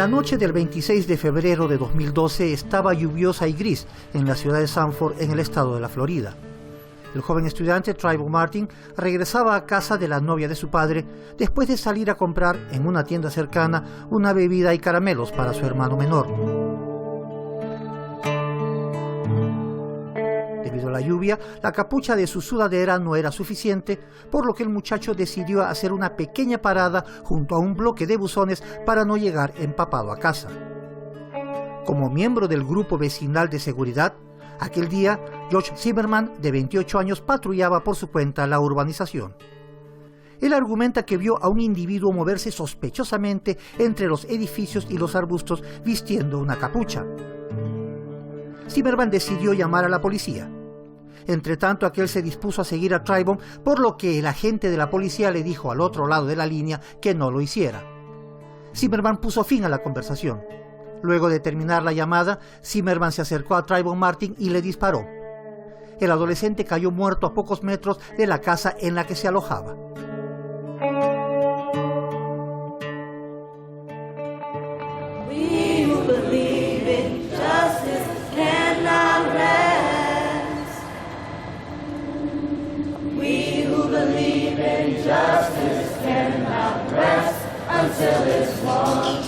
La noche del 26 de febrero de 2012 estaba lluviosa y gris en la ciudad de Sanford, en el estado de la Florida. El joven estudiante Trayvon Martin regresaba a casa de la novia de su padre después de salir a comprar en una tienda cercana una bebida y caramelos para su hermano menor. Debido a la lluvia, la capucha de su sudadera no era suficiente, por lo que el muchacho decidió hacer una pequeña parada junto a un bloque de buzones para no llegar empapado a casa. Como miembro del grupo vecinal de seguridad, aquel día, George Zimmerman, de 28 años, patrullaba por su cuenta la urbanización. Él argumenta que vio a un individuo moverse sospechosamente entre los edificios y los arbustos vistiendo una capucha. Zimmerman decidió llamar a la policía. Entretanto, aquel se dispuso a seguir a Trayvon, por lo que el agente de la policía le dijo al otro lado de la línea que no lo hiciera. Zimmerman puso fin a la conversación. Luego de terminar la llamada, Zimmerman se acercó a Trayvon Martin y le disparó. El adolescente cayó muerto a pocos metros de la casa en la que se alojaba. We who believe in justice cannot rest. We who believe in justice cannot rest until it's won.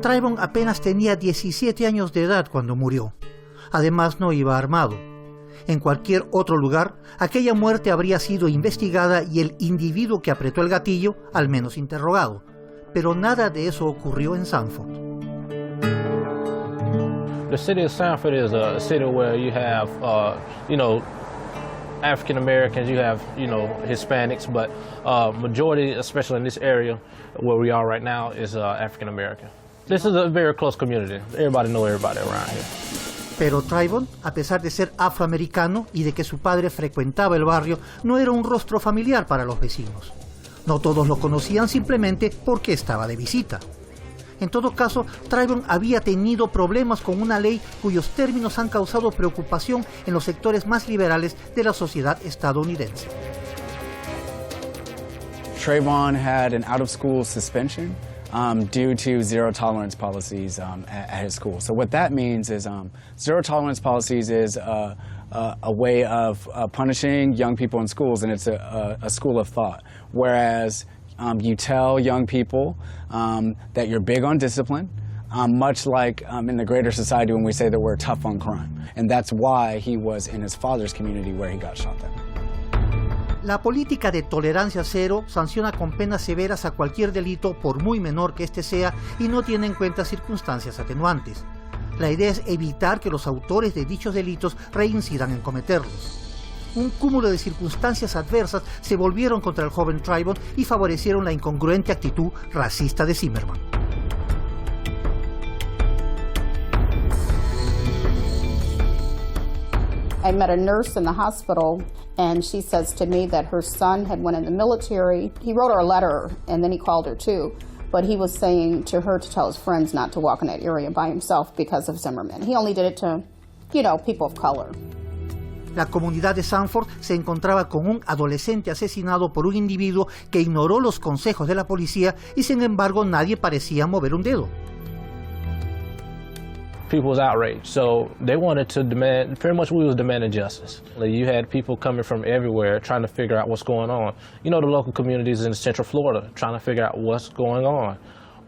Trayvon apenas tenía 17 años de edad cuando murió. Además, no iba armado. En cualquier otro lugar, aquella muerte habría sido investigada y el individuo que apretó el gatillo, al menos interrogado. Pero nada de eso ocurrió en Sanford. The city of Sanford is a city where you have, African Americans, you have, Hispanics, but majority, especially in this area where we are right now, is African American. This is a very close community. Everybody knows everybody around here. Pero Trayvon, a pesar de ser afroamericano y de que su padre frecuentaba el barrio, no era un rostro familiar para los vecinos. No todos lo conocían simplemente porque estaba de visita. En todo caso, Trayvon había tenido problemas con una ley cuyos términos han causado preocupación en los sectores más liberales de la sociedad estadounidense. Trayvon had an out-of-school suspension due to zero tolerance policies at his school. So what that means is zero tolerance policies is a way of punishing young people in schools, and it's a school of thought. Whereas you tell young people that you're big on discipline, much like in the greater society when we say that we're tough on crime. And that's why he was in his father's community where he got shot at. La política de tolerancia cero sanciona con penas severas a cualquier delito, por muy menor que éste sea, y no tiene en cuenta circunstancias atenuantes. La idea es evitar que los autores de dichos delitos reincidan en cometerlos. Un cúmulo de circunstancias adversas se volvieron contra el joven Trayvon y favorecieron la incongruente actitud racista de Zimmerman. I met a nurse in the hospital, and she says to me that her son had went in the military. He wrote her a letter, and then he called her too. But he was saying to her to tell his friends not to walk in that area by himself because of Zimmerman. He only did it to, people of color. La comunidad de Sanford se encontraba con un adolescente asesinado por un individuo que ignoró los consejos de la policía y sin embargo nadie parecía mover un dedo. People was outraged, so they wanted to demand, pretty much we was demanding justice. You had people coming from everywhere trying to figure out what's going on. The local communities in Central Florida trying to figure out what's going on.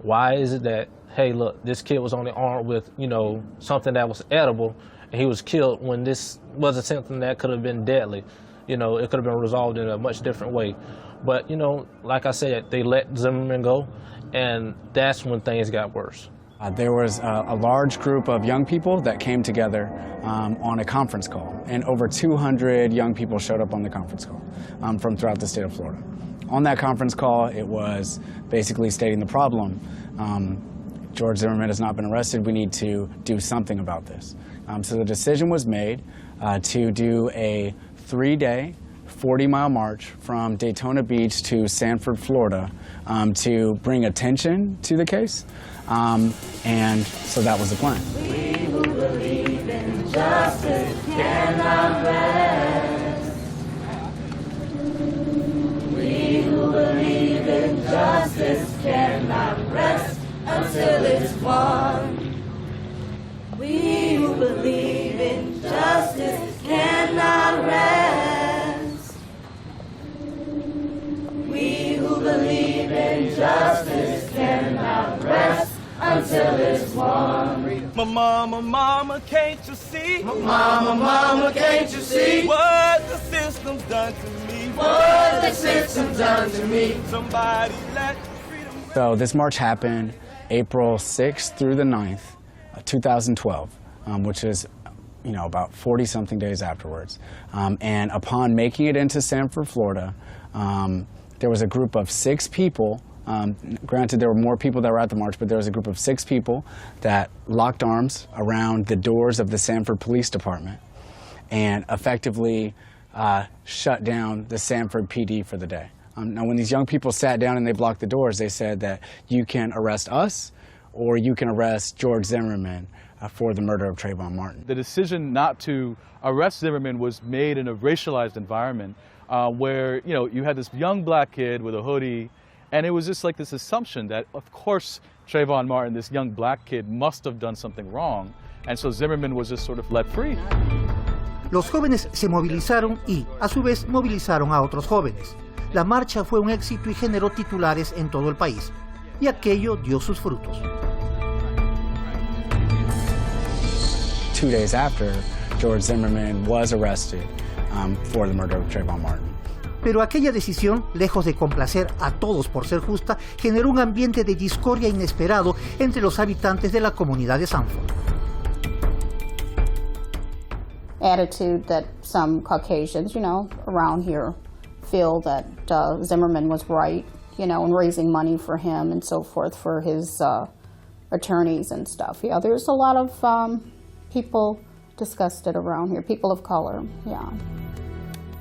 Why is it that hey, look, this kid was only armed with, you know, something that was edible, and he was killed when this wasn't something that could have been deadly. You know, it could have been resolved in a much different way. But, you know, like I said, they let Zimmerman go, and that's when things got worse. There was a large group of young people that came together on a conference call, and over 200 young people showed up on the conference call from throughout the state of Florida. On that conference call, it was basically stating the problem. George Zimmerman has not been arrested. We need to do something about this. So the decision was made to do a 3-day, 40-mile march from Daytona Beach to Sanford, Florida, to bring attention to the case. And so that was the plan. We who believe in justice cannot rest. We who believe in justice cannot rest until it's won. We who believe in justice cannot rest. We who believe in justice cannot rest until it's won. Mama, can't you see? Mama, can't you see What the system's done to me? what the system's done to me? Somebody let freedom. So this march happened April 6th through the 9th, 2012, which is, you know, about 40-something days afterwards. And upon making it into Sanford, Florida, there was a group of 6 people. Granted, there were more people that were at the march, but there was a group of 6 people that locked arms around the doors of the Sanford Police Department and effectively shut down the Sanford PD for the day. Now, when these young people sat down and they blocked the doors, they said that you can arrest us or you can arrest George Zimmerman for the murder of Trayvon Martin. The decision not to arrest Zimmerman was made in a racialized environment where, you know, you had this young black kid with a hoodie, and it was just like this assumption that, of course, Trayvon Martin, this young black kid, must have done something wrong. And so Zimmerman was just sort of let free. Los jóvenes se movilizaron y, a su vez, movilizaron a otros jóvenes. La marcha fue un éxito y generó titulares en todo el país. Y aquello dio sus frutos. 2 days after, George Zimmerman was arrested for the murder of Trayvon Martin. Pero aquella decisión, lejos de complacer a todos por ser justa, generó un ambiente de discordia inesperado entre los habitantes de la comunidad de Sanford. Attitude that some Caucasians, you know, around here feel that Zimmerman was right, you know, in raising money for him and so forth for his attorneys and stuff. Yeah, there's a lot of people disgusted around here, people of color, yeah.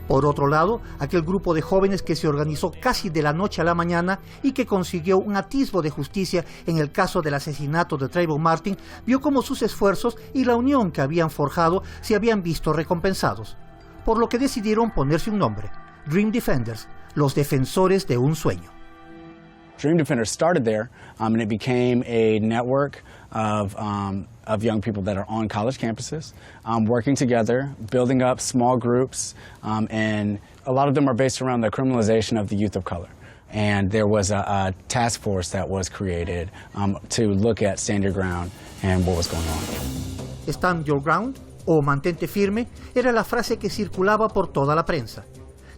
Por otro lado, aquel grupo de jóvenes que se organizó casi de la noche a la mañana y que consiguió un atisbo de justicia en el caso del asesinato de Trayvon Martin, vio cómo sus esfuerzos y la unión que habían forjado se habían visto recompensados, por lo que decidieron ponerse un nombre: Dream Defenders, los defensores de un sueño. Dream Defenders started there, and it became a network of young people that are on college campuses, working together, building up small groups, and a lot of them are based around the criminalization of the youth of color. And there was a task force that was created to look at Stand Your Ground and what was going on. Stand Your Ground, o mantente firme, era la frase que circulaba por toda la prensa.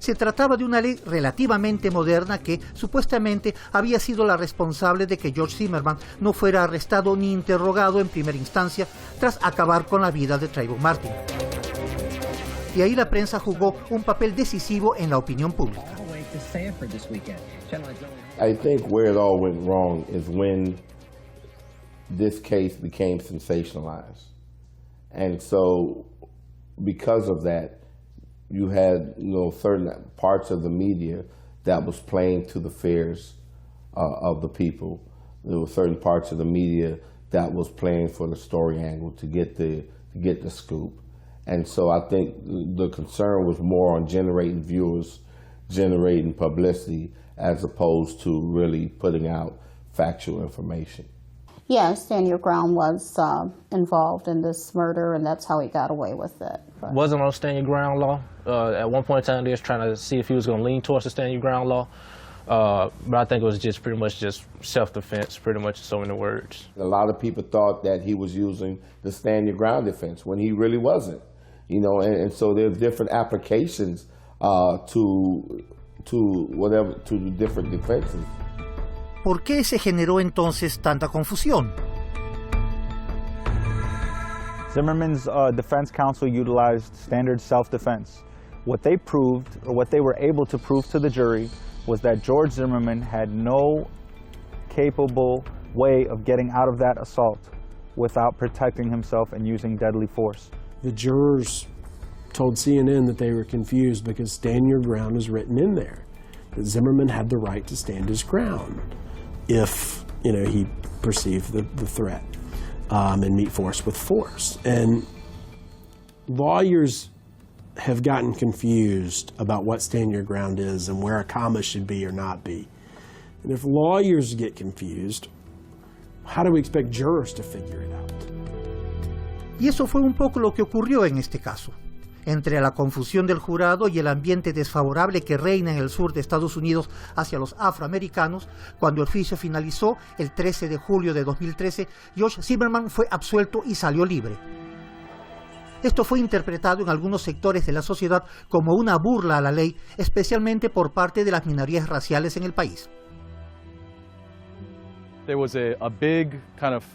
Se trataba de una ley relativamente moderna que, supuestamente, había sido la responsable de que George Zimmerman no fuera arrestado ni interrogado en primera instancia tras acabar con la vida de Trayvon Martin. Y ahí la prensa jugó un papel decisivo en la opinión pública. I think where it all went wrong is when this case became sensationalized. And so, because of that, you had, you know, certain parts of the media that was playing to the fears of the people. There were certain parts of the media that was playing for the story angle to get the scoop. And so I think the concern was more on generating viewers, generating publicity, as opposed to really putting out factual information. Yes, Stand Your Ground was involved in this murder, and that's how he got away with it. But Wasn't on Stand Your Ground law. At one point in time, they was trying to see if he was going to lean towards the Stand Your Ground law. But I think it was just pretty much just self-defense, pretty much in so many words. A lot of people thought that he was using the stand your ground defense when he really wasn't, you know, and so there's different applications to the different defenses. ¿Por qué se generó entonces tanta confusión? Zimmerman's defense counsel utilized standard self-defense. What they proved, or what they were able to prove to the jury, was that George Zimmerman had no capable way of getting out of that assault without protecting himself and using deadly force. The jurors told CNN that they were confused because stand your ground is written in there. That Zimmerman had the right to stand his ground if, you know, he perceived the threat and meet force with force. And lawyers have gotten confused about what stand your ground is and where a comma should be or not be. And if lawyers get confused, how do we expect jurors to figure it out? Y eso fue un poco lo que ocurrió en este caso. Entre la confusión del jurado y el ambiente desfavorable que reina en el sur de Estados Unidos hacia los afroamericanos, cuando el juicio finalizó el 13 de julio de 2013, George Zimmerman fue absuelto y salió libre. Esto fue interpretado en algunos sectores de la sociedad como una burla a la ley, especialmente por parte de las minorías raciales en el país. There was a big kind of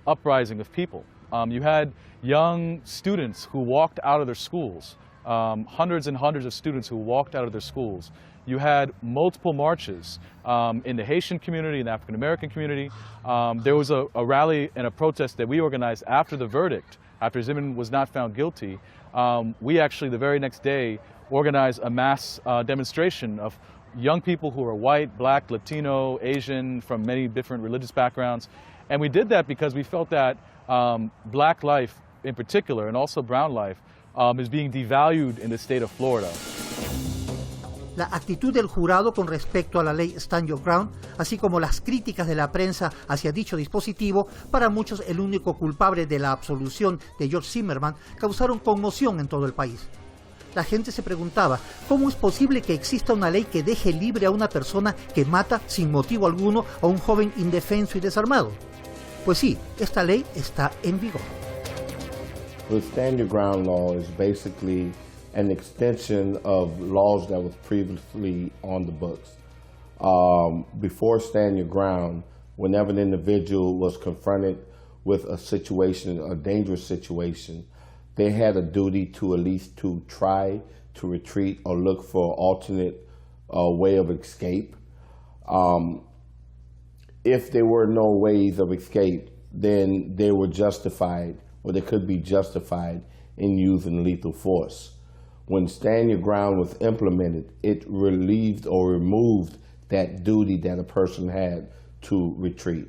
uprising of people. You had young students who walked out of their schools, hundreds and hundreds of students who walked out of their schools. You had multiple marches in the Haitian community, in the African American community. There was a rally and a protest that we organized after the verdict, after Zimmerman was not found guilty. We actually, the very next day, organized a mass demonstration of young people who are white, black, Latino, Asian, from many different religious backgrounds. And we did that because we felt that black life in particular, and also brown life, is being devalued in the state of Florida. La actitud del jurado con respecto a la ley Stand Your Ground, así como las críticas de la prensa hacia dicho dispositivo, para muchos el único culpable de la absolución de George Zimmerman, causaron conmoción en todo el país. La gente se preguntaba, ¿cómo es posible que exista una ley que deje libre a una persona que mata sin motivo alguno a un joven indefenso y desarmado? Pues sí, esta ley está en vigor. The Stand Your Ground law is basically an extension of laws that was previously on the books. Before Stand Your Ground, whenever an individual was confronted with a situation, a dangerous situation, they had a duty to at least to try to retreat or look for an alternate way of escape. If there were no ways of escape, then they were justified, or they could be justified in using lethal force. When Stand Your Ground was implemented, it relieved or removed that duty that a person had to retreat.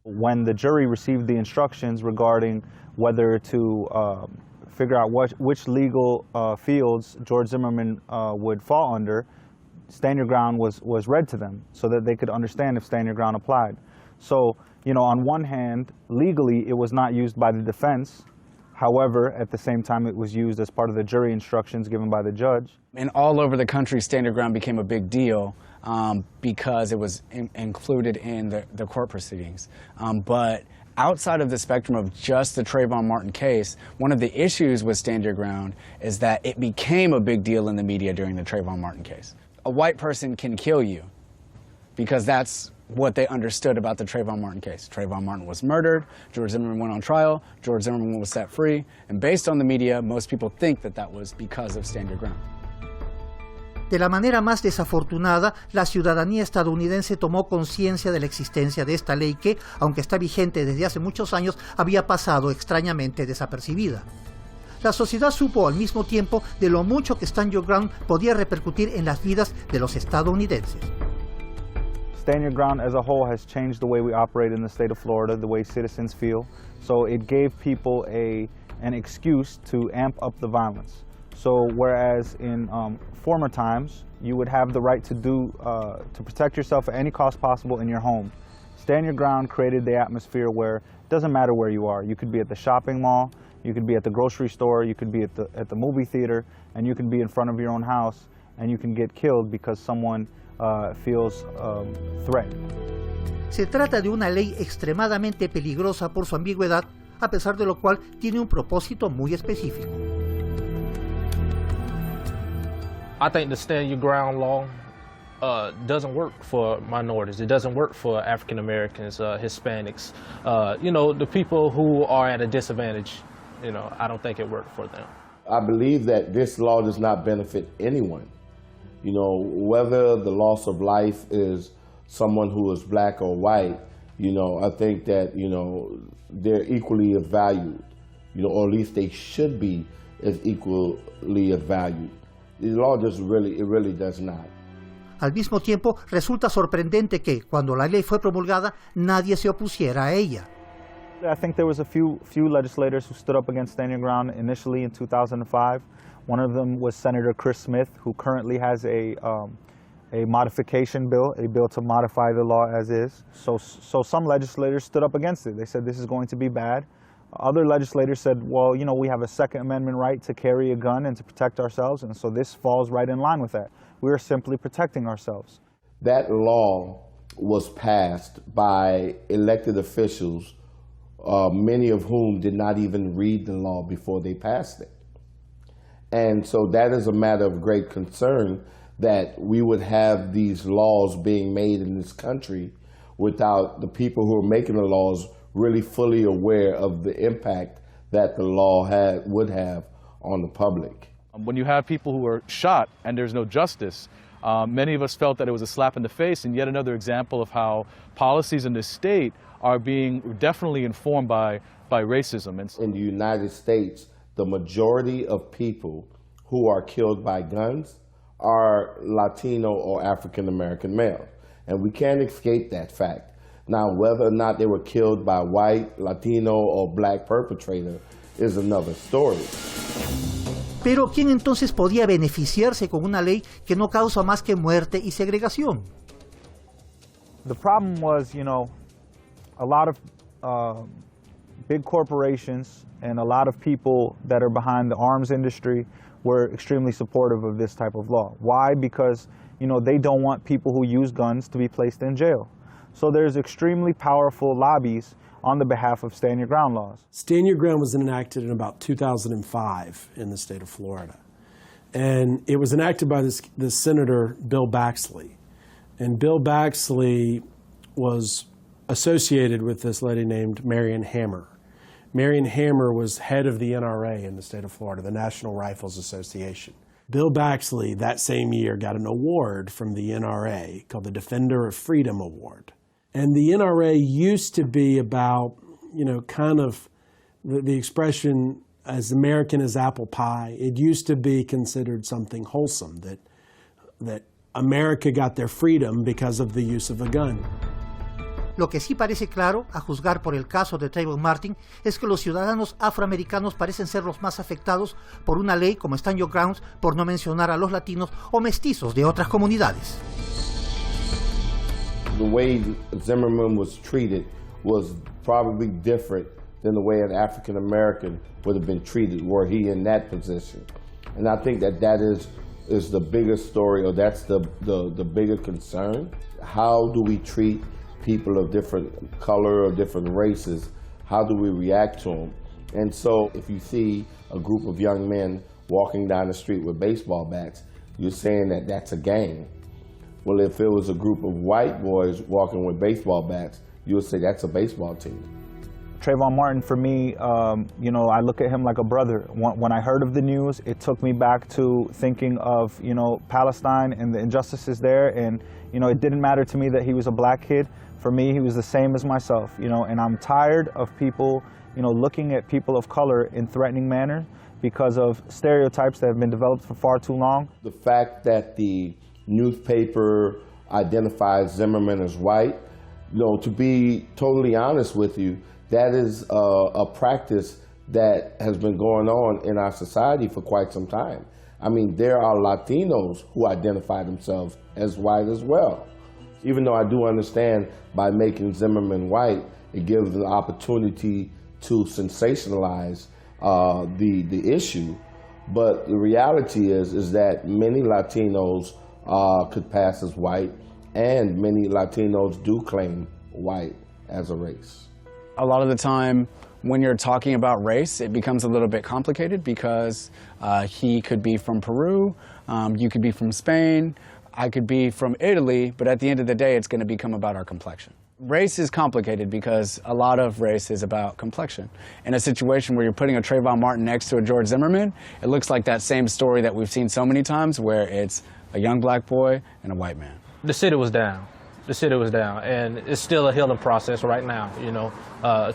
When the jury received the instructions regarding whether to figure out which legal fields George Zimmerman would fall under, Stand Your Ground was read to them so that they could understand if Stand Your Ground applied. So, you know, on one hand, legally it was not used by the defense. However, at the same time, it was used as part of the jury instructions given by the judge. And all over the country, Stand Your Ground became a big deal because it was included in the court proceedings. But outside of the spectrum of just the Trayvon Martin case, one of the issues with Stand Your Ground is that it became a big deal in the media during the Trayvon Martin case. A white person can kill you because that's what they understood about the Trayvon Martin case. Trayvon Martin was murdered, George Zimmerman went on trial, George Zimmerman was set free, and based on the media, most people think that that was because of Stand Your Ground. De la manera más desafortunada, la ciudadanía estadounidense tomó conciencia de la existencia de esta ley que, aunque está vigente desde hace muchos años, había pasado extrañamente desapercibida. La sociedad supo al mismo tiempo de lo mucho que Stand Your Ground podía repercutir en las vidas de los estadounidenses. Stand Your Ground as a whole has changed the way we operate in the state of Florida, the way citizens feel. So it gave people an excuse to amp up the violence. So whereas in former times, you would have the right to protect yourself at any cost possible in your home, Stand Your Ground created the atmosphere where it doesn't matter where you are. You could be at the shopping mall, you could be at the grocery store, you could be at the movie theater, and you can be in front of your own house, and you can get killed because someone feels threatened. Se trata de una ley extremadamente peligrosa por su ambigüedad, a pesar de lo cual tiene un propósito muy específico. I think the stand your ground law doesn't work for minorities. It doesn't work for African Americans, Hispanics, the people who are at a disadvantage. I don't think it worked for them. I believe that this law does not benefit anyone. Whether the loss of life is someone who is black or white, I think that, they're equally as valued, or at least they should be as equally as valued. The law really does not. Al mismo tiempo, resulta sorprendente que, cuando la ley fue promulgada, nadie se opusiera a ella. I think there was a few legislators who stood up against Stand Your Ground initially in 2005. One of them was Senator Chris Smith, who currently has a modification bill, a bill to modify the law as is. So some legislators stood up against it. They said this is going to be bad. Other legislators said, well, we have a Second Amendment right to carry a gun and to protect ourselves, and so this falls right in line with that. We are simply protecting ourselves. That law was passed by elected officials, many of whom did not even read the law before they passed it. And so that is a matter of great concern, that we would have these laws being made in this country without the people who are making the laws really fully aware of the impact that the law would have on the public. When you have people who are shot and there's no justice, many of us felt that it was a slap in the face, and yet another example of how policies in this state are being definitely informed by racism. In the United States, the majority of people who are killed by guns are Latino or African American male, and we can't escape that fact. Now, whether or not they were killed by white, Latino, or black perpetrator is another story. Pero, ¿quién entonces podía beneficiarse con una ley que no causa más que muerte y segregación? The problem was, a lot of big corporations and a lot of people that are behind the arms industry were extremely supportive of this type of law. Why? Because, they don't want people who use guns to be placed in jail. So there's extremely powerful lobbies on the behalf of Stand Your Ground laws. Stand Your Ground was enacted in about 2005 in the state of Florida. And it was enacted by the Senator Bill Baxley. And Bill Baxley was associated with this lady named Marion Hammer. Marion Hammer was head of the NRA in the state of Florida, the National Rifles Association. Bill Baxley that same year got an award from the NRA called the Defender of Freedom Award. And the NRA used to be about, kind of the expression as American as apple pie. It used to be considered something wholesome, that America got their freedom because of the use of a gun. Lo que sí parece claro, a juzgar por el caso de Trayvon Martin, es que los ciudadanos afroamericanos parecen ser los más afectados por una ley como Stand Your Ground, por no mencionar a los latinos o mestizos de otras comunidades. The way Zimmerman was treated was probably different than the way an African American would have been treated were he in that position. And I think that is the biggest story, or that's the bigger concern. How do we treat people of different color or different races? How do we react to them? And so if you see a group of young men walking down the street with baseball bats, you're saying that that's a gang. Well, if it was a group of white boys walking with baseball bats, you would say that's a baseball team. Trayvon Martin, for me, I look at him like a brother. When I heard of the news, it took me back to thinking of, Palestine and the injustices there. And, it didn't matter to me that he was a black kid. For me, he was the same as myself, and I'm tired of people, looking at people of color in threatening manner because of stereotypes that have been developed for far too long. The fact that the newspaper identifies Zimmerman as white, to be totally honest with you, that is a practice that has been going on in our society for quite some time. I mean, there are Latinos who identify themselves as white as well. Even though I do understand by making Zimmerman white, it gives an opportunity to sensationalize the issue. But the reality is that many Latinos could pass as white, and many Latinos do claim white as a race. A lot of the time, when you're talking about race, it becomes a little bit complicated because he could be from Peru, you could be from Spain, I could be from Italy, but at the end of the day, it's going to become about our complexion. Race is complicated because a lot of race is about complexion. In a situation where you're putting a Trayvon Martin next to a George Zimmerman, it looks like that same story that we've seen so many times where it's a young black boy and a white man. The city was down. The city was down, and it's still a healing process right now.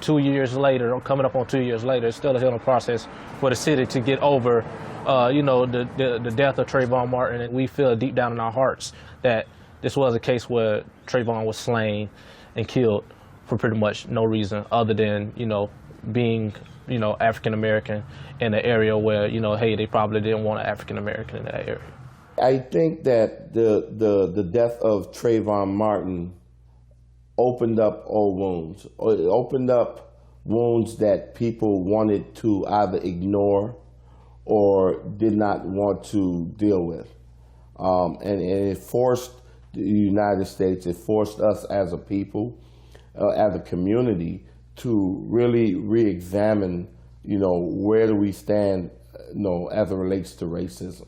2 years later, coming up on 2 years later, it's still a healing process for the city to get over, the death of Trayvon Martin. And we feel deep down in our hearts that this was a case where Trayvon was slain and killed for pretty much no reason other than, being, African American in an area where, hey, they probably didn't want an African American in that area. I think that the death of Trayvon Martin opened up old wounds. It opened up wounds that people wanted to either ignore or did not want to deal with. And it forced the United States, it forced us as a people, as a community, to really re-examine, where do we stand, as it relates to racism?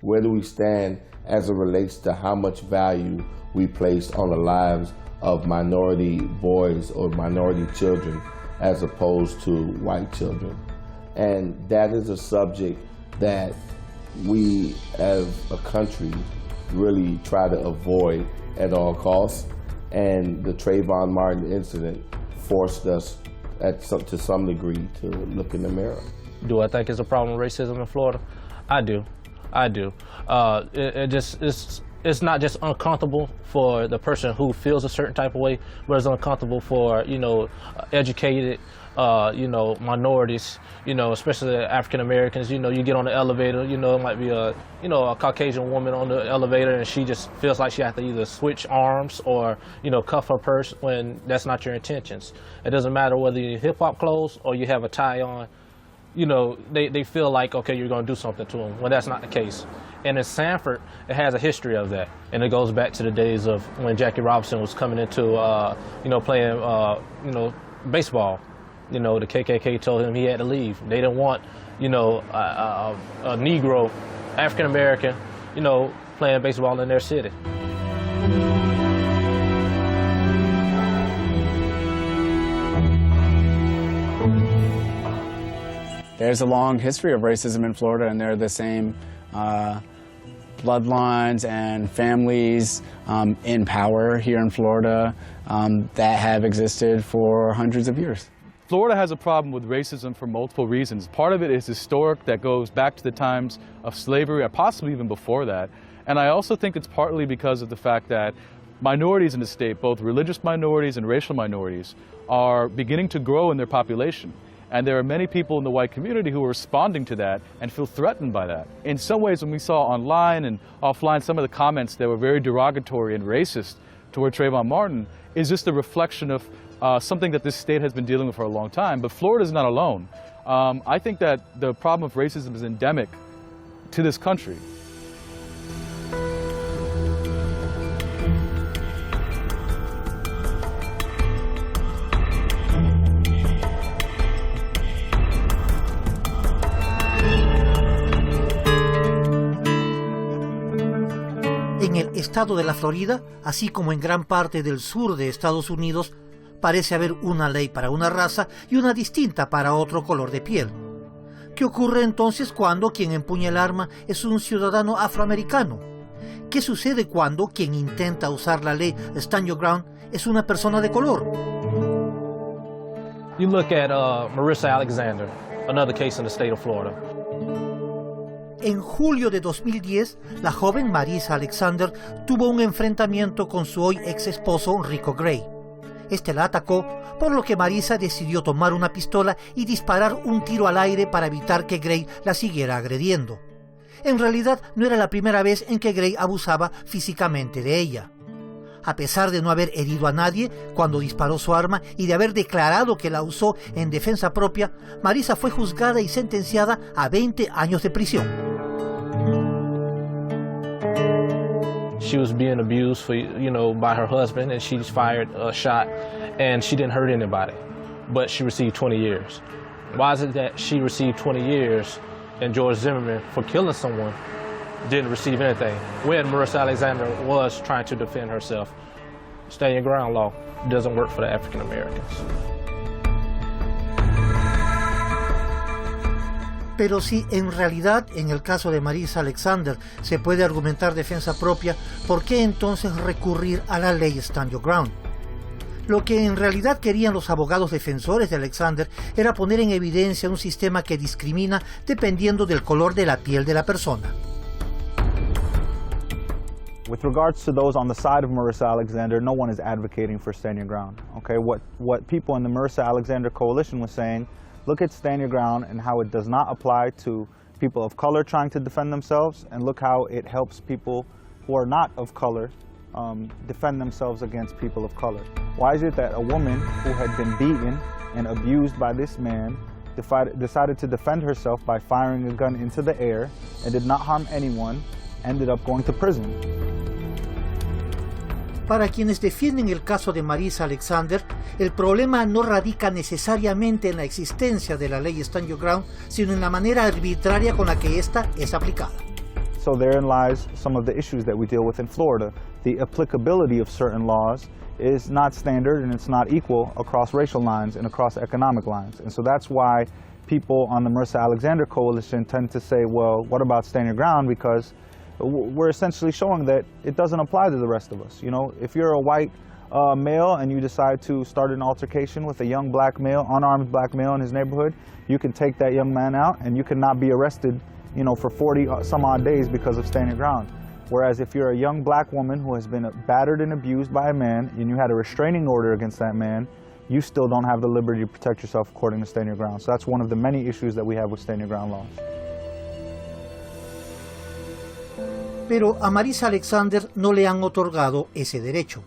Where do we stand as it relates to how much value we place on the lives of minority boys or minority children as opposed to white children? And that is a subject that we as a country really try to avoid at all costs. And the Trayvon Martin incident forced us to some degree to look in the mirror. Do I think it's a problem with racism in Florida? I do. It's not just uncomfortable for the person who feels a certain type of way, but it's uncomfortable for, educated, minorities, especially African Americans. You get on the elevator, it might be a Caucasian woman on the elevator, and she just feels like she has to either switch arms or, cuff her purse when that's not your intentions. It doesn't matter whether you're hip-hop clothes or you have a tie on. They feel like, okay, you're going to do something to them, when that's not the case. And in Sanford, it has a history of that. And it goes back to the days of when Jackie Robinson was coming into, playing, baseball. The KKK told him he had to leave. They didn't want, a Negro, African-American, playing baseball in their city. There's a long history of racism in Florida, and they're the same bloodlines and families in power here in Florida that have existed for hundreds of years. Florida has a problem with racism for multiple reasons. Part of it is historic, that goes back to the times of slavery, or possibly even before that. And I also think it's partly because of the fact that minorities in the state, both religious minorities and racial minorities, are beginning to grow in their population. And there are many people in the white community who are responding to that and feel threatened by that. In some ways, when we saw online and offline some of the comments that were very derogatory and racist toward Trayvon Martin, is just a reflection of something that this state has been dealing with for a long time. But Florida is not alone. I think that the problem of racism is endemic to this country. En el estado de la Florida, así como en gran parte del sur de Estados Unidos, parece haber una ley para una raza y una distinta para otro color de piel. ¿Qué ocurre entonces cuando quien empuña el arma es un ciudadano afroamericano? ¿Qué sucede cuando quien intenta usar la ley Stand Your Ground es una persona de color? You look at Marissa Alexander, another case in the state of Florida. En julio de 2010, la joven Marissa Alexander tuvo un enfrentamiento con su hoy ex esposo Rico Gray. Este la atacó, por lo que Marissa decidió tomar una pistola y disparar un tiro al aire para evitar que Gray la siguiera agrediendo. En realidad, no era la primera vez en que Gray abusaba físicamente de ella. A pesar de no haber herido a nadie cuando disparó su arma y de haber declarado que la usó en defensa propia, Marissa fue juzgada y sentenciada a 20 años de prisión. she was being abused by her husband, and she fired a shot, and she didn't hurt anybody, but she received 20 years. Why is it that she received 20 years and George Zimmerman, for killing someone, didn't receive anything when Marissa Alexander was trying to defend herself? Stand your ground law doesn't work for the African Americans. Pero si en realidad en el caso de Marissa Alexander se puede argumentar defensa propia, ¿por qué entonces recurrir a la ley Stand Your Ground? Lo que en realidad querían los abogados defensores de Alexander era poner en evidencia un sistema que discrimina dependiendo del color de la piel de la persona. With regards to those on the side of Marissa Alexander, no one is advocating for Stand Your Ground. Okay, what people in the Marissa Alexander coalition was saying, look at Stand Your Ground and how it does not apply to people of color trying to defend themselves, and look how it helps people who are not of color defend themselves against people of color. Why is it that a woman who had been beaten and abused by this man decided to defend herself by firing a gun into the air and did not harm anyone, ended up going to prison? Para quienes defienden el caso de Marissa Alexander, el problema no radica necesariamente en la existencia de la ley Stand Your Ground, sino en la manera arbitraria con la que ésta es aplicada. So therein lies some of the issues that we deal with in Florida. The applicability of certain laws is not standard and it's not equal across racial lines and across economic lines. And so that's why people on the Marissa Alexander coalition tend to say, well, what about Stand Your Ground? Because we're essentially showing that it doesn't apply to the rest of us. You know, if you're a white male and you decide to start an altercation with a young black male, unarmed black male in his neighborhood, you can take that young man out and you cannot be arrested, you know, for 40 some odd days because of Stand Your Ground. Whereas if you're a young black woman who has been battered and abused by a man and you had a restraining order against that man, you still don't have the liberty to protect yourself according to Stand Your Ground. So that's one of the many issues that we have with Stand Your Ground laws. Pero a Marissa Alexander no le han otorgado ese derecho.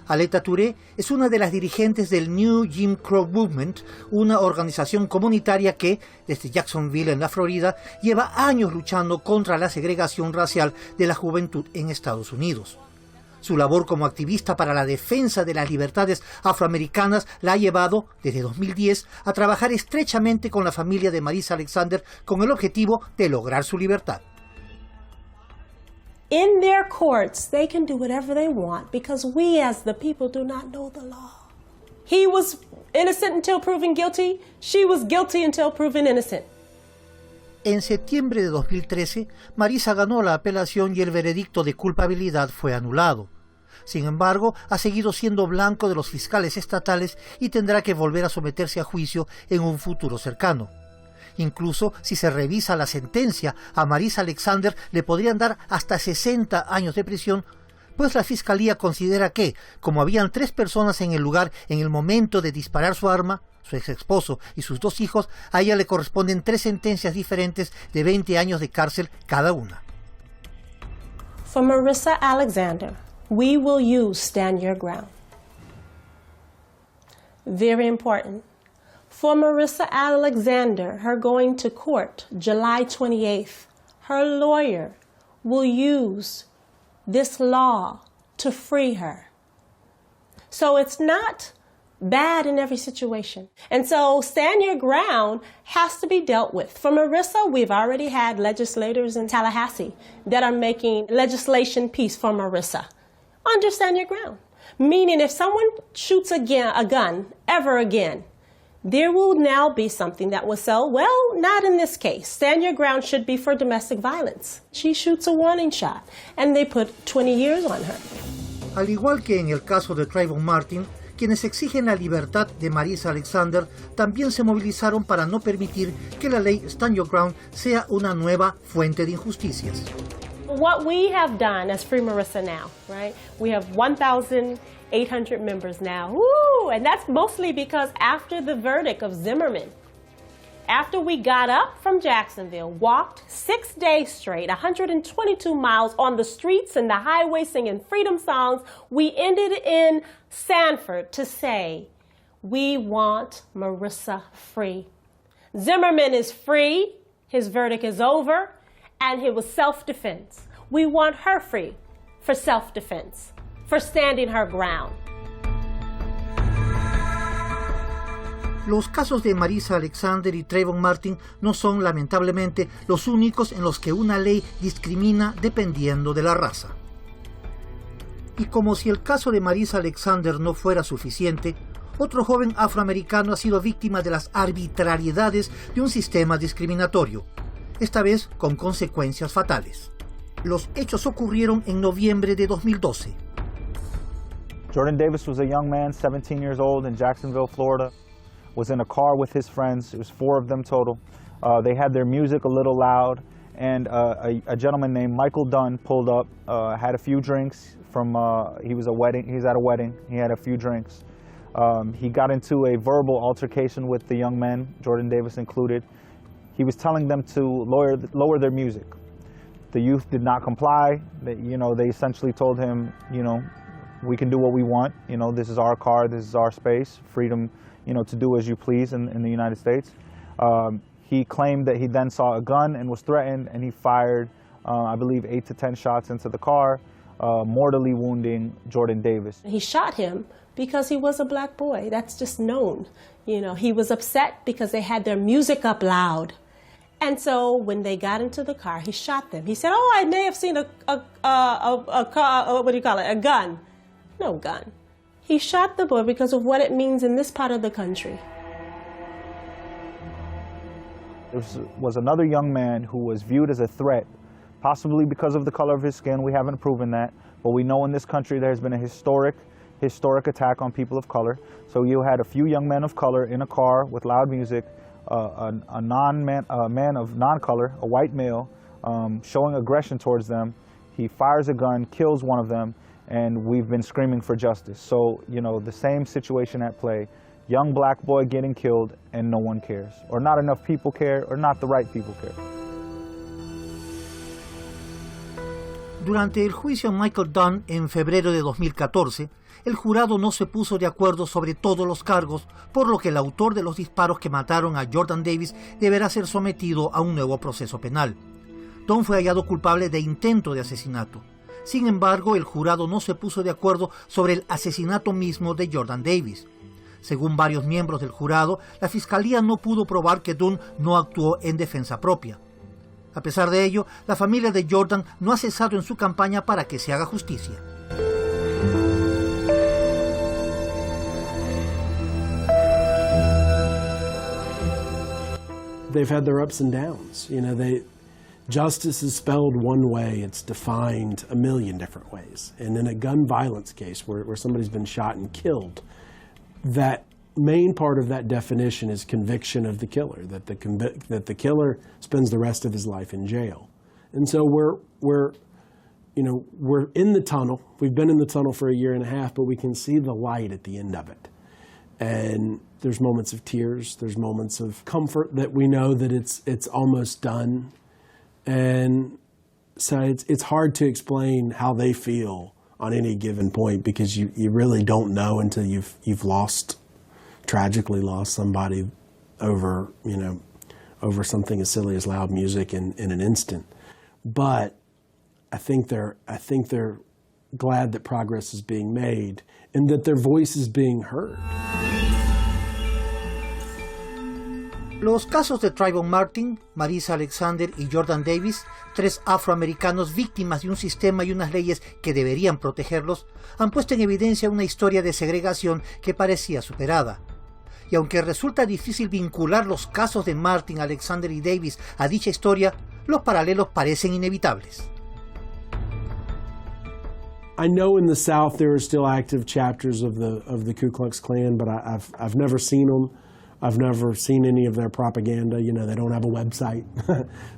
Aleta Touré es una de las dirigentes del New Jim Crow Movement, una organización comunitaria que, desde Jacksonville en la Florida, lleva años luchando contra la segregación racial de la juventud en Estados Unidos. Su labor como activista para la defensa de las libertades afroamericanas la ha llevado, desde 2010, a trabajar estrechamente con la familia de Marissa Alexander con el objetivo de lograr su libertad. In their courts, they can do whatever they want because we as the people do not know the law. He was innocent until proven guilty. She was guilty until proven innocent. En septiembre de 2013, Marissa ganó la apelación y el veredicto de culpabilidad fue anulado. Sin embargo, ha seguido siendo blanco de los fiscales estatales y tendrá que volver a someterse a juicio en un futuro cercano. Incluso si se revisa la sentencia, a Marissa Alexander le podrían dar hasta 60 años de prisión, pues la fiscalía considera que, como habían 3 personas en el lugar en el momento de disparar su arma, su ex esposo y sus 2 hijos, a ella le corresponden 3 sentencias diferentes de 20 años de cárcel cada una. For Marissa Alexander, we will use Stand Your Ground. Very important. For Marissa Alexander, her going to court July 28th, her lawyer will use this law to free her. So it's not bad in every situation. And so Stand Your Ground has to be dealt with. For Marissa, we've already had legislators in Tallahassee that are making legislation piece for Marissa. Understand your ground. Meaning if someone shoots a gun ever again, there will now be something that will say, well, not in this case. Stand Your Ground should be for domestic violence. She shoots a warning shot, and they put 20 years on her. Al igual que en el caso de Trayvon Martin, quienes exigen la libertad de Marissa Alexander también se movilizaron para no permitir que la ley Stand Your Ground sea una nueva fuente de injusticias. What we have done as Free Marissa now, right? We have 1,800 members now. Woo! And that's mostly because after the verdict of Zimmerman, after we got up from Jacksonville, walked 6 days straight, 122 miles on the streets and the highway singing freedom songs, we ended in Sanford to say, we want Marissa free. Zimmerman is free, his verdict is over, and it was self-defense. We want her free. for self-defense, for standing her ground. Los casos de Marisa Alexander y Trayvon Martin no son, lamentablemente, los únicos en los que una ley discrimina dependiendo de la raza. Y como si el caso de Marisa Alexander no fuera suficiente, otro joven afroamericano ha sido víctima de las arbitrariedades de un sistema discriminatorio, esta vez con consecuencias fatales. Los hechos ocurrieron en noviembre de 2012. Jordan Davis was a young man, 17 years old, in Jacksonville, Florida. Was in a car with his friends. It was 4 of them total. They had their music a little loud, and a gentleman named Michael Dunn pulled up, had a few drinks from, he was at a wedding, he had a few drinks. He got into a verbal altercation with the young men, Jordan Davis included. He was telling them to lower their music. The youth did not comply. They essentially told him, we can do what we want. This is our car, this is our space, freedom, to do as you please in the United States. He claimed that he then saw a gun and was threatened, and he fired, I believe, 8 to 10 shots into the car, mortally wounding Jordan Davis. He shot him because he was a black boy. That's just known. He was upset because they had their music up loud. And so when they got into the car, he shot them. He said, "Oh, I may have seen a car, what do you call it, a gun." No gun. He shot the boy because of what it means in this part of the country. There was another young man who was viewed as a threat, possibly because of the color of his skin. We haven't proven that, but we know in this country there's been a historic attack on people of color. So you had a few young men of color in a car with loud music, a man of non-color, a white male, showing aggression towards them. He fires a gun, kills one of them, and we've been screaming for justice. So, the same situation at play. Young black boy getting killed and no one cares. Or not enough people care, or not the right people care. Durante el juicio a Michael Dunn en febrero de 2014, el jurado no se puso de acuerdo sobre todos los cargos, por lo que el autor de los disparos que mataron a Jordan Davis deberá ser sometido a un nuevo proceso penal. Dunn fue hallado culpable de intento de asesinato. Sin embargo, el jurado no se puso de acuerdo sobre el asesinato mismo de Jordan Davis. Según varios miembros del jurado, la fiscalía no pudo probar que Dunn no actuó en defensa propia. A pesar de ello, la familia de Jordan no ha cesado en su campaña para que se haga justicia. They've had their ups and downs. Justice is spelled one way, it's defined a million different ways. And in a gun violence case where somebody's been shot and killed, that main part of that definition is conviction of the killer, that the killer spends the rest of his life in jail. And so we're in the tunnel. We've been in the tunnel for a year and a half, but we can see the light at the end of it. And there's moments of tears, there's moments of comfort that we know that it's almost done. And so it's hard to explain how they feel on any given point, because you really don't know until you've tragically lost somebody over something as silly as loud music in an instant. But I think they're glad that progress is being made and that their voice is being heard. Los casos de Trayvon Martin, Marisa Alexander y Jordan Davis, 3 afroamericanos víctimas de un sistema y unas leyes que deberían protegerlos, han puesto en evidencia una historia de segregación que parecía superada. Y aunque resulta difícil vincular los casos de Martin, Alexander y Davis a dicha historia, los paralelos parecen inevitables. I know in the South there are still active chapters of the Ku Klux Klan, but I've never seen them. I've never seen any of their propaganda. They don't have a website.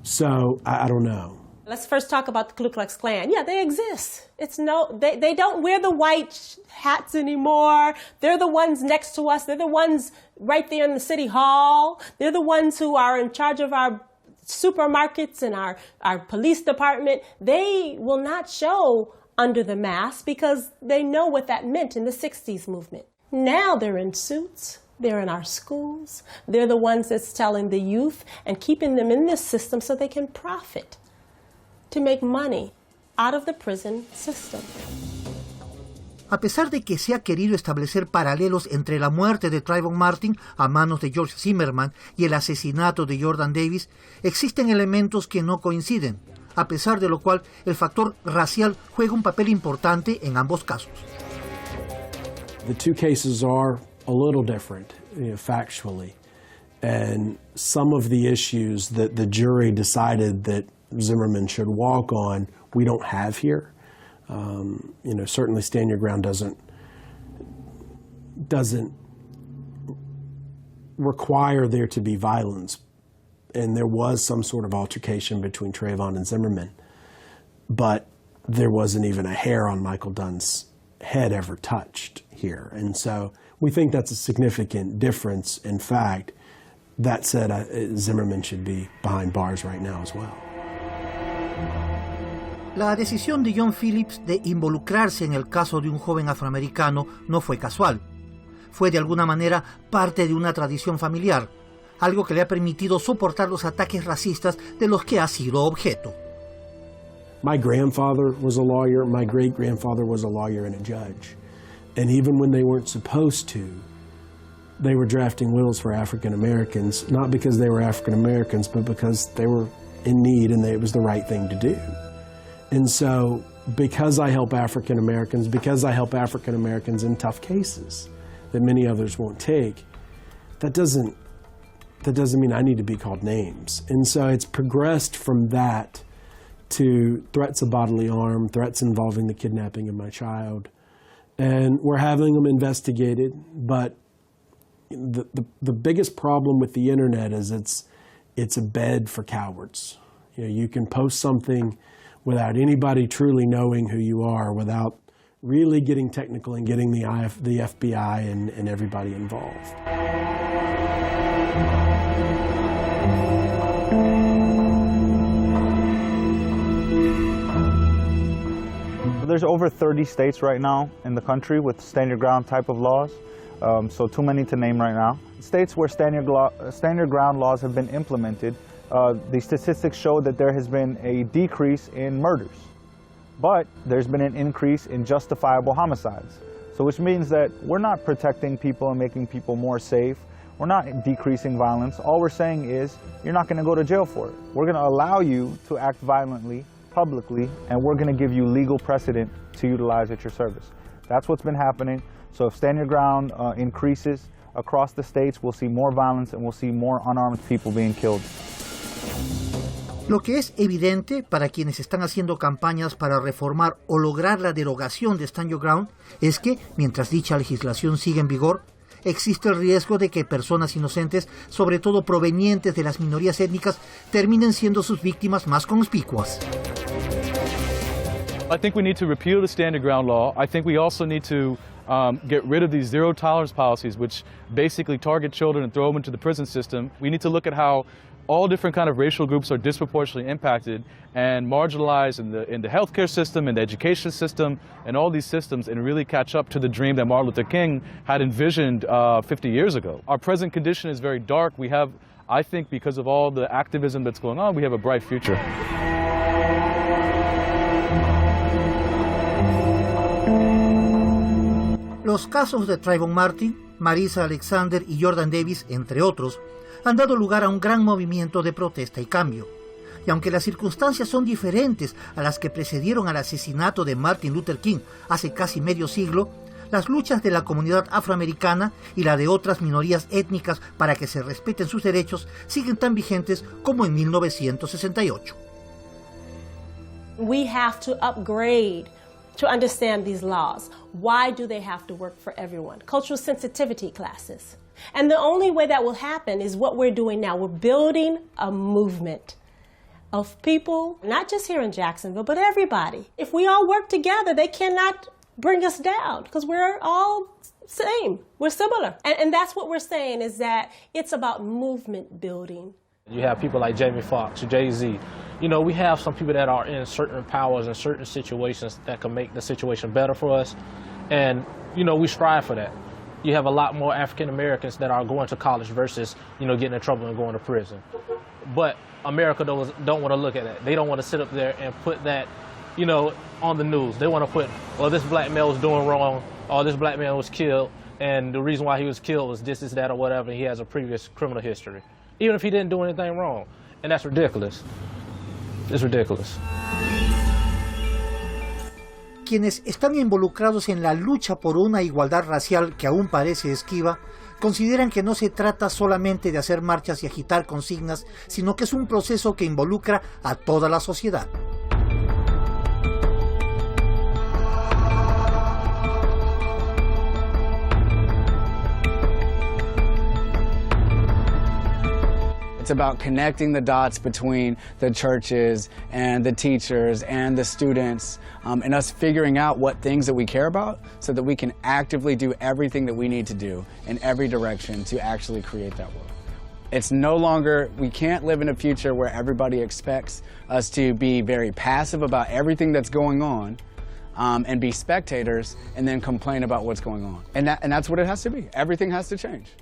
So I don't know. Let's first talk about the Ku Klux Klan. Yeah, they exist. They don't wear the white hats anymore. They're the ones next to us. They're the ones right there in the city hall. They're the ones who are in charge of our supermarkets and our police department. They will not show under the mask because they know what that meant in the 60s movement. Now they're in suits. They're in our schools. They're the ones that's telling the youth and keeping them in this system so they can profit, to make money, out of the prison system. A pesar de que se ha querido establecer paralelos entre la muerte de Trayvon Martin a manos de George Zimmerman y el asesinato de Jordan Davis, existen elementos que no coinciden, a pesar de lo cual el factor racial juega un papel importante en ambos casos. The two cases are a little different, factually, and some of the issues that the jury decided that Zimmerman should walk on, we don't have here. Certainly Stand Your Ground doesn't require there to be violence, and there was some sort of altercation between Trayvon and Zimmerman, but there wasn't even a hair on Michael Dunn's head ever touched here, and so we think that's a significant difference. In fact, that said, Zimmerman should be behind bars right now as well. La decisión de John Phillips de involucrarse en el caso de un joven afroamericano no fue casual. Fue de alguna manera parte de una tradición familiar, algo que le ha permitido soportar los ataques racistas de los que ha sido objeto. My grandfather was a lawyer, my great-grandfather was a lawyer and a judge. And even when they weren't supposed to, they were drafting wills for African Americans, not because they were African Americans, but because they were in need and it was the right thing to do. And so, because I help African Americans, in tough cases that many others won't take, that doesn't mean I need to be called names. And so it's progressed from that to threats of bodily harm, threats involving the kidnapping of my child. And we're having them investigated, but the biggest problem with the internet is it's a bed for cowards. You can post something without anybody truly knowing who you are, without really getting technical and getting the FBI and everybody involved. There's over 30 states right now in the country with stand your ground type of laws, so too many to name right now. States where stand your ground laws have been implemented, the statistics show that there has been a decrease in murders, but there's been an increase in justifiable homicides. So which means that we're not protecting people and making people more safe. We're not decreasing violence. All we're saying is you're not going to go to jail for it. We're going to allow you to act violently publicly, and we're going to give you legal precedent to utilize at your service. That's what's been happening. So if Stand Your Ground increases across the states, we'll see more violence and we'll see more unarmed people being killed. Lo que es evidente para quienes están haciendo campañas para reformar o lograr la derogación de Stand Your Ground es que, mientras dicha legislación sigue en vigor, existe el riesgo de que personas inocentes, sobre todo provenientes de las minorías étnicas, terminen siendo sus víctimas más conspicuas. I think we need to repeal the Stand Your Ground law. I think we also need to get rid of these zero tolerance policies, which basically target children and throw them into the prison system. We need to look at how all different kind of racial groups are disproportionately impacted and marginalized in the healthcare system, in the education system, and all these systems, and really catch up to the dream that Martin Luther King had envisioned 50 years ago. Our present condition is very dark. We have, I think, because of all the activism that's going on, we have a bright future. Los casos de Trayvon Martin, Marisa Alexander y Jordan Davis, entre otros, han dado lugar a un gran movimiento de protesta y cambio. Y aunque las circunstancias son diferentes a las que precedieron al asesinato de Martin Luther King hace casi medio siglo, las luchas de la comunidad afroamericana y la de otras minorías étnicas para que se respeten sus derechos siguen tan vigentes como en 1968. We have to upgrade to understand these laws. Why do they have to work for everyone? Cultural sensitivity classes. And the only way that will happen is what we're doing now. We're building a movement of people, not just here in Jacksonville, but everybody. If we all work together, they cannot bring us down because we're all same. We're similar. And that's what we're saying, is that it's about movement building. You have people like Jamie Foxx, Jay-Z. You know, we have some people that are in certain powers and certain situations that can make the situation better for us. And, you know, we strive for that. You have a lot more African Americans that are going to college versus, you know, getting in trouble and going to prison. But America don't want to look at that. They don't want to sit up there and put that you know, on the news. They want to put, well, this black man was doing wrong, or this black man was killed, and the reason why he was killed was this, that, or whatever, and he has a previous criminal history, even if he didn't do anything wrong. And that's ridiculous. It's ridiculous. Quienes están involucrados en la lucha por una igualdad racial que aún parece esquiva, consideran que no se trata solamente de hacer marchas y agitar consignas, sino que es un proceso que involucra a toda la sociedad. It's about connecting the dots between the churches and the teachers and the students, and us figuring out what things that we care about so that we can actively do everything that we need to do in every direction to actually create that world. It's no longer, we can't live in a future where everybody expects us to be very passive about everything that's going on, and be spectators and then complain about what's going on. And that's what it has to be. Everything has to change.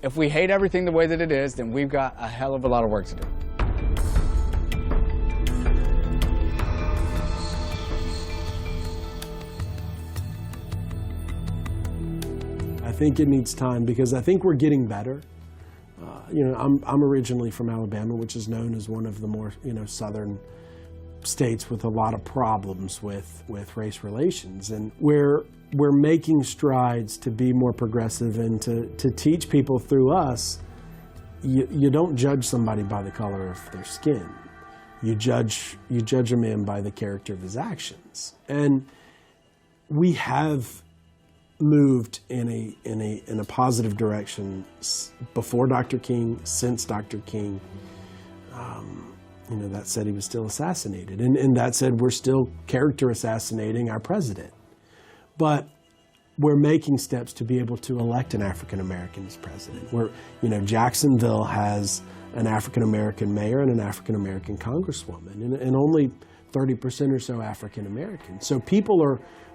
If we hate everything the way that it is, then we've got a hell of a lot of work to do. I think it needs time because I think we're getting better. You know, I'm originally from Alabama, which is known as one of the more, you know, southern states with a lot of problems with race relations, and we're making strides to be more progressive and to teach people through us. You don't judge somebody by the color of their skin. You judge a man by the character of his actions, and we have moved in a positive direction before Dr. King, since Dr. King. You know, that said, he was still assassinated, and that said, we're still character assassinating our president. But we're making steps to be able to elect an African American as president. You know, Jacksonville has an African American mayor and an African American congresswoman, and only 30% or so African American. So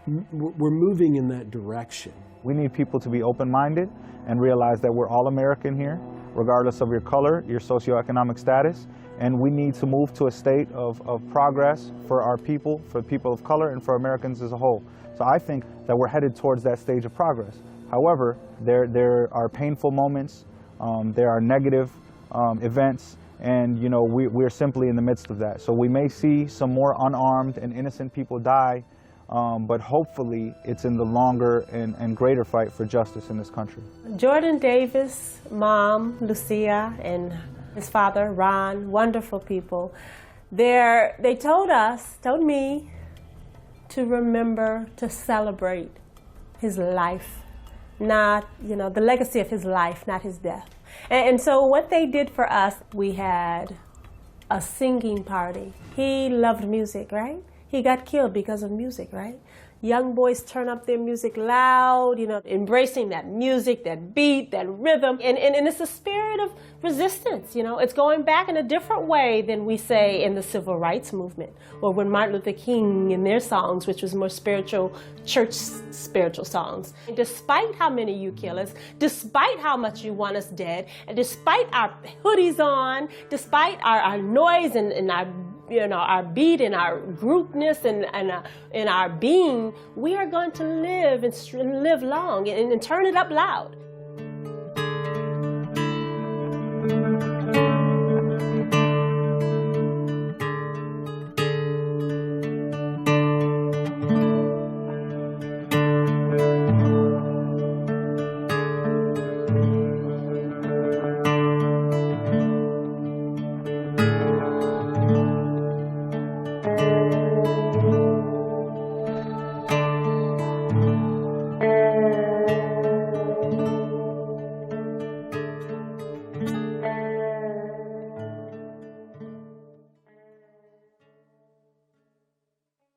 we're moving in that direction. We need people to be open-minded and realize that we're all American here, regardless of your color, your socioeconomic status, and we need to move to a state of progress for our people, for people of color, and for Americans as a whole. So I think that we're headed towards that stage of progress. However, there are painful moments, there are negative events, and you know, we're simply in the midst of that. So we may see some more unarmed and innocent people die, but hopefully it's in the longer and greater fight for justice in this country. Jordan Davis' mom, Lucia, and his father, Ron, wonderful people. They told me to remember to celebrate his life, not, you know, the legacy of his life, not his death. And so what they did for us, we had a singing party. He loved music, right? He got killed because of music, right? Young boys turn up their music loud, you know, embracing that music, that beat, that rhythm. And it's a spirit of resistance, you know. It's going back in a different way than we say in the civil rights movement, or when Martin Luther King in their songs, which was more spiritual, church spiritual songs. And despite how many you kill us, despite how much you want us dead, and despite our hoodies on, despite our noise and our, you know, our beat and our groupness and our being, we are going to live and live long and turn it up loud.